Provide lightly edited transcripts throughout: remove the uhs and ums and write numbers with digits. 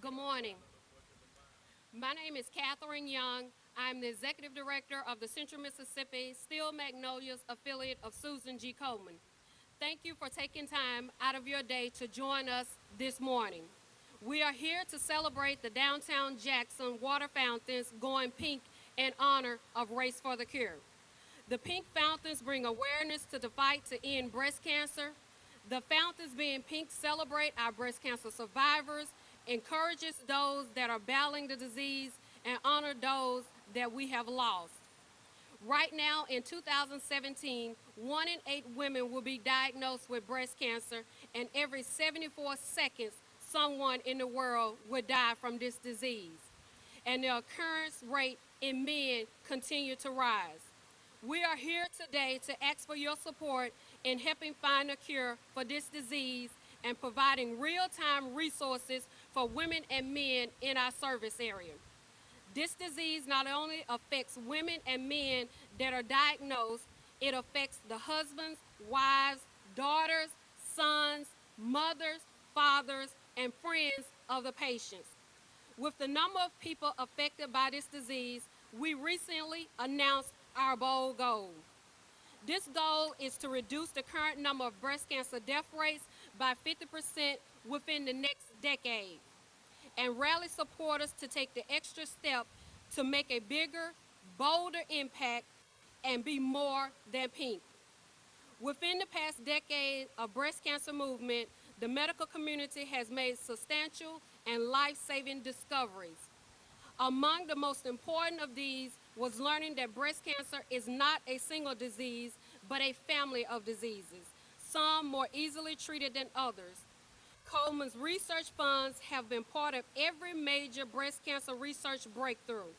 Good morning. My name is Catherine Young. I'm the Executive Director of the Central Mississippi Steel Magnolias affiliate of Susan G. Komen. Thank you for taking time out of your day to join us this morning. We are here to celebrate the downtown Jackson water fountains going pink in honor of Race for the Cure. The pink fountains bring awareness to the fight to end breast cancer. The fountains being pink celebrate our breast cancer survivors, encourages those that are battling the disease, and honor those that we have lost. Right now in 2017, 1 in 8 women will be diagnosed with breast cancer, and every 74 seconds, someone in the world would die from this disease. And the occurrence rate in men continue to rise. We are here today to ask for your support in helping find a cure for this disease and providing real-time resources for women and men in our service area. This disease not only affects women and men that are diagnosed, it affects the husbands, wives, daughters, sons, mothers, fathers, and friends of the patients. With the number of people affected by this disease, we recently announced our bold goal. This goal is to reduce the current number of breast cancer death rates by 50% within the next decade and rally supporters to take the extra step to make a bigger, bolder impact and be more than pink. Within the past decade of breast cancer movement, the medical community has made substantial and life-saving discoveries. Among the most important of these was learning that breast cancer is not a single disease, but a family of diseases, some more easily treated than others. Coleman's research funds have been part of every major breast cancer research breakthrough.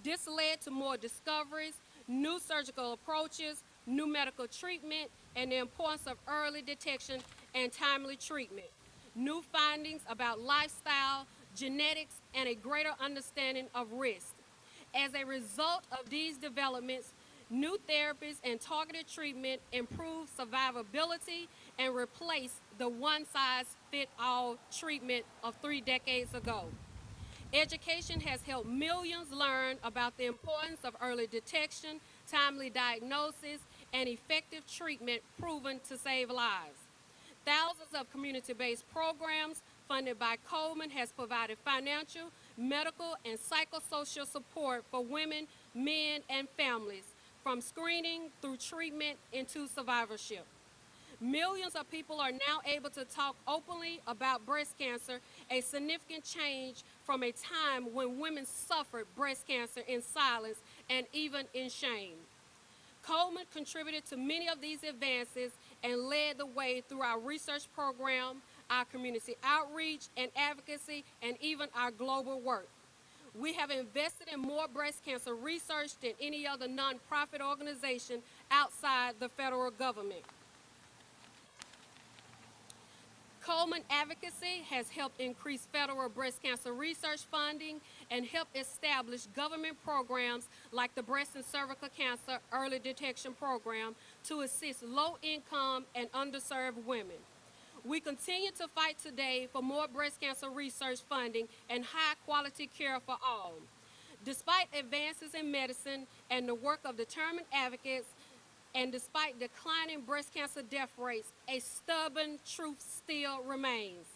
This led to more discoveries, new surgical approaches, new medical treatment, and the importance of early detection and timely treatment. New findings about lifestyle, genetics, and a greater understanding of risk. As a result of these developments, new therapies and targeted treatment improve survivability and replace the one-size-fits-all treatment of 3 decades ago. Education has helped millions learn about the importance of early detection, timely diagnosis, and effective treatment proven to save lives. Thousands of community-based programs funded by Komen has provided financial, medical, and psychosocial support for women, men, and families, from screening through treatment into survivorship. Millions of people are now able to talk openly about breast cancer, a significant change from a time when women suffered breast cancer in silence and even in shame. Coleman contributed to many of these advances and led the way through our research program, our community outreach and advocacy, and even our global work. We have invested in more breast cancer research than any other nonprofit organization outside the federal government. Komen Advocacy has helped increase federal breast cancer research funding and helped establish government programs like the Breast and Cervical Cancer Early Detection Program to assist low-income and underserved women. We continue to fight today for more breast cancer research funding and high-quality care for all. Despite advances in medicine and the work of determined advocates, and despite declining breast cancer death rates, a stubborn truth still remains.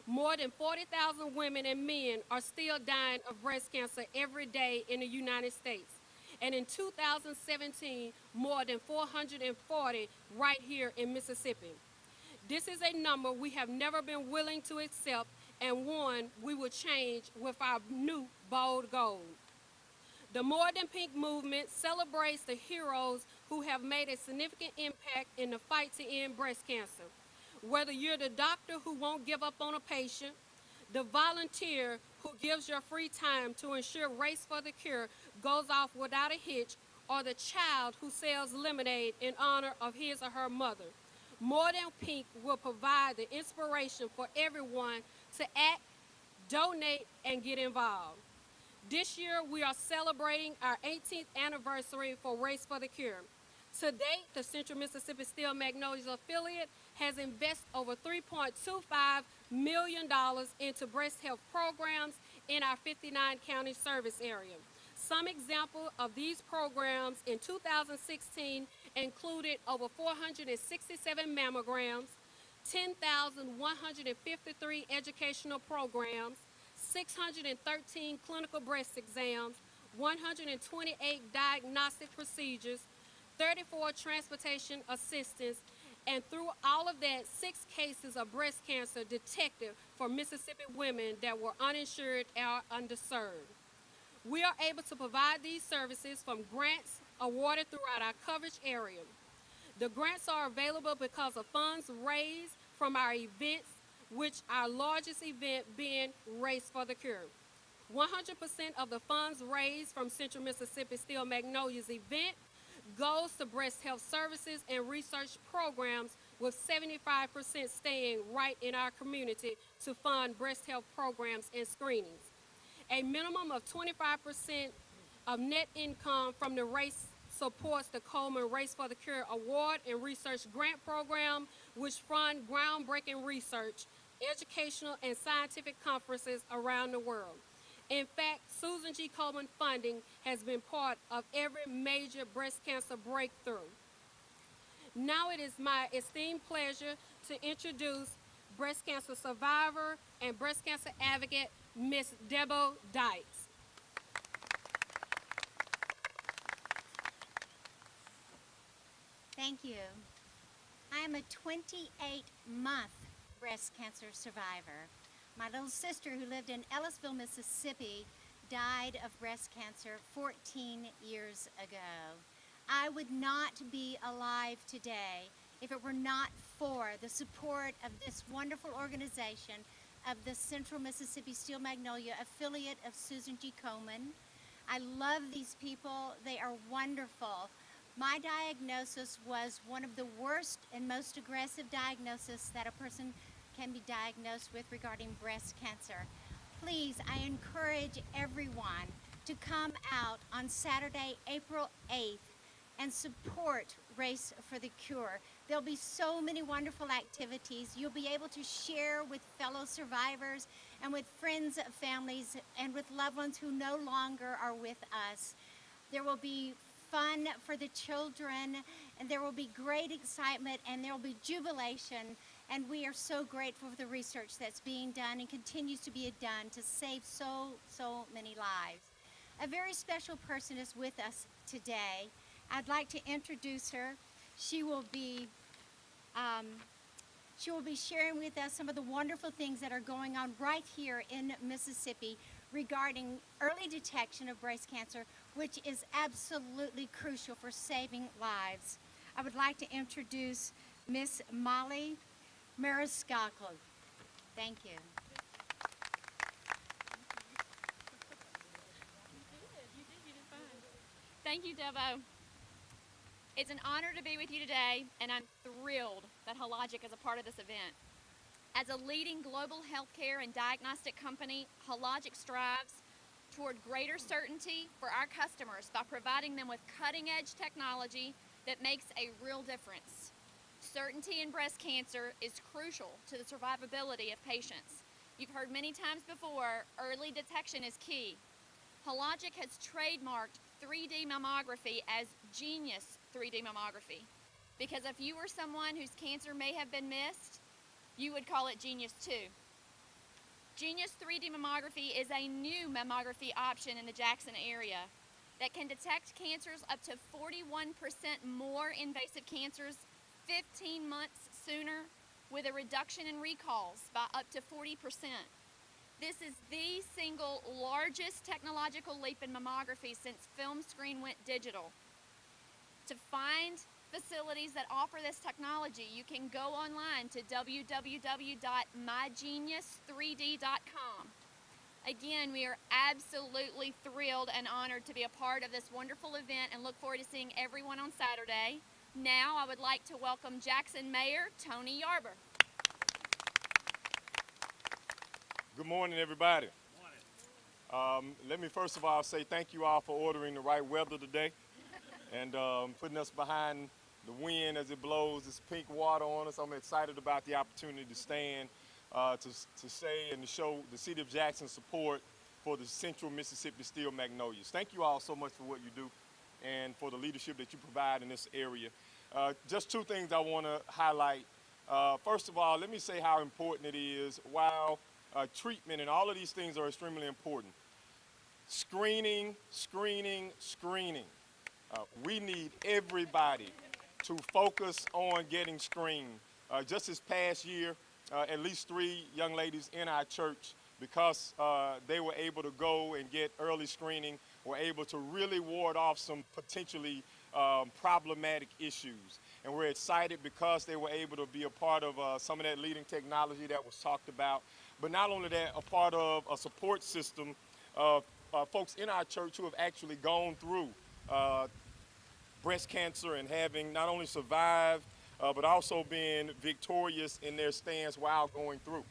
More than 40,000 women and men are still dying of breast cancer every day in the United States. And in 2017, more than 440 right here in Mississippi. This is a number we have never been willing to accept and one we will change with our new bold goal. The More Than Pink movement celebrates the heroes who have made a significant impact in the fight to end breast cancer. Whether you're the doctor who won't give up on a patient, the volunteer who gives your free time to ensure Race for the Cure goes off without a hitch, or the child who sells lemonade in honor of his or her mother, More Than Pink will provide the inspiration for everyone to act, donate, and get involved. This year, we are celebrating our 18th anniversary for Race for the Cure. To date, the Central Mississippi Steel Magnolias affiliate has invested over $3.25 million into breast health programs in our 59 county service area. Some examples of these programs in 2016 included over 467 mammograms, 10,153 educational programs, 613 clinical breast exams, 128 diagnostic procedures, 34 transportation assistance, and through all of that, 6 cases of breast cancer detected for Mississippi women that were uninsured or underserved. We are able to provide these services from grants awarded throughout our coverage area. The grants are available because of funds raised from our events, which our largest event being Race for the Cure. 100% of the funds raised from Central Mississippi Steel Magnolias event goes to breast health services and research programs, with 75% staying right in our community to fund breast health programs and screenings. A minimum of 25% of net income from the race supports the Komen Race for the Cure Award and Research Grant Program, which fund groundbreaking research, educational, and scientific conferences around the world. In fact, Susan G. Komen funding has been part of every major breast cancer breakthrough. Now it is my esteemed pleasure to introduce breast cancer survivor and breast cancer advocate, Miss Deborah Dykes. Thank you. I am a 28-month breast cancer survivor. My little sister, who lived in Ellisville, Mississippi, died of breast cancer 14 years ago. I would not be alive today if it were not for the support of this wonderful organization of the Central Mississippi Steel Magnolia affiliate of Susan G. Komen. I love these people. They are wonderful. My diagnosis was one of the worst and most aggressive diagnoses that a person can be diagnosed with regarding breast cancer. Please, I encourage everyone to come out on Saturday, April 8th and support Race for the Cure. There'll be so many wonderful activities. You'll be able to share with fellow survivors and with friends, families, and with loved ones who no longer are with us. There will be fun for the children, and there will be great excitement, and there will be jubilation. And we are so grateful for the research that's being done and continues to be done to save so many lives. A very special person is with us today. I'd like to introduce her. She will be sharing with us some of the wonderful things that are going on right here in Mississippi regarding early detection of breast cancer, which is absolutely crucial for saving lives. I would like to introduce Miss Molly Mariscalco. Thank you. Thank you, Devo. It's an honor to be with you today, and I'm thrilled that Hologic is a part of this event. As a leading global healthcare and diagnostic company, Hologic strives toward greater certainty for our customers by providing them with cutting-edge technology that makes a real difference. Certainty in breast cancer is crucial to the survivability of patients. You've heard many times before, early detection is key. Hologic has trademarked 3D mammography as Genius 3D mammography, because if you were someone whose cancer may have been missed, you would call it Genius 2. Genius 3D mammography is a new mammography option in the Jackson area that can detect cancers up to 41% more invasive cancers 15 months sooner, with a reduction in recalls by up to 40%. This is the single largest technological leap in mammography since film screen went digital. To find facilities that offer this technology, you can go online to www.mygenius3d.com. Again, we are absolutely thrilled and honored to be a part of this wonderful event and look forward to seeing everyone on Saturday. Now I would like to welcome Jackson Mayor Tony Yarber. Good morning, everybody. Let me first of all say thank you all for ordering the right weather today. and putting us behind the wind as it blows this pink water on us. I'm excited about the opportunity to stand to say and to show the City of Jackson's support for the Central Mississippi Steel Magnolias. Thank you all so much for what you do and for the leadership that you provide in this area. Just two things I want to highlight. First of all, let me say how important it is. While treatment and all of these things are extremely important, screening, screening, screening. We need everybody to focus on getting screened. Just this past year, at least 3 young ladies in our church, because they were able to go and get early screening, were able to really ward off some potentially problematic issues. And we're excited because they were able to be a part of some of that leading technology that was talked about. But not only that, a part of a support system of folks in our church who have actually gone through breast cancer and having not only survived, but also been victorious in their stance while going through.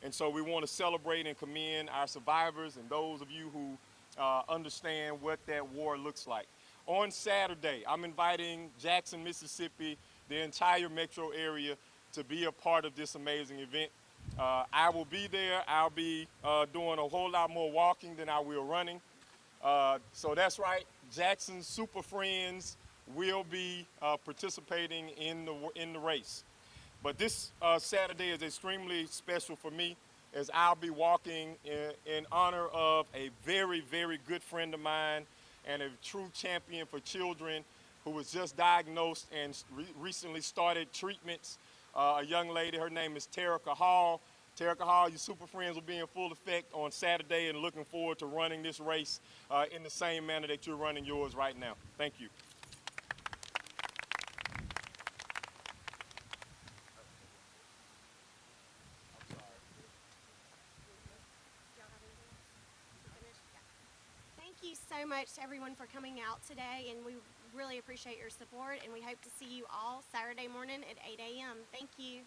And so we want to celebrate and commend our survivors and those of you who understand what that war looks like. On Saturday, I'm inviting Jackson, Mississippi, the entire metro area, to be a part of this amazing event. I will be there. I'll be doing a whole lot more walking than I will running. So that's right, Jackson's Super Friends will be participating in the race. But this Saturday is extremely special for me, as I'll be walking in honor of a very, very good friend of mine and a true champion for children who was just diagnosed and recently started treatments. A young lady, her name is Terica Hall. Terica Hall, your Super Friends will be in full effect on Saturday, and looking forward to running this race in the same manner that you're running yours right now. Thank you. Thank you so much to everyone for coming out today, and we really appreciate your support, and we hope to see you all Saturday morning at 8 a.m. Thank you.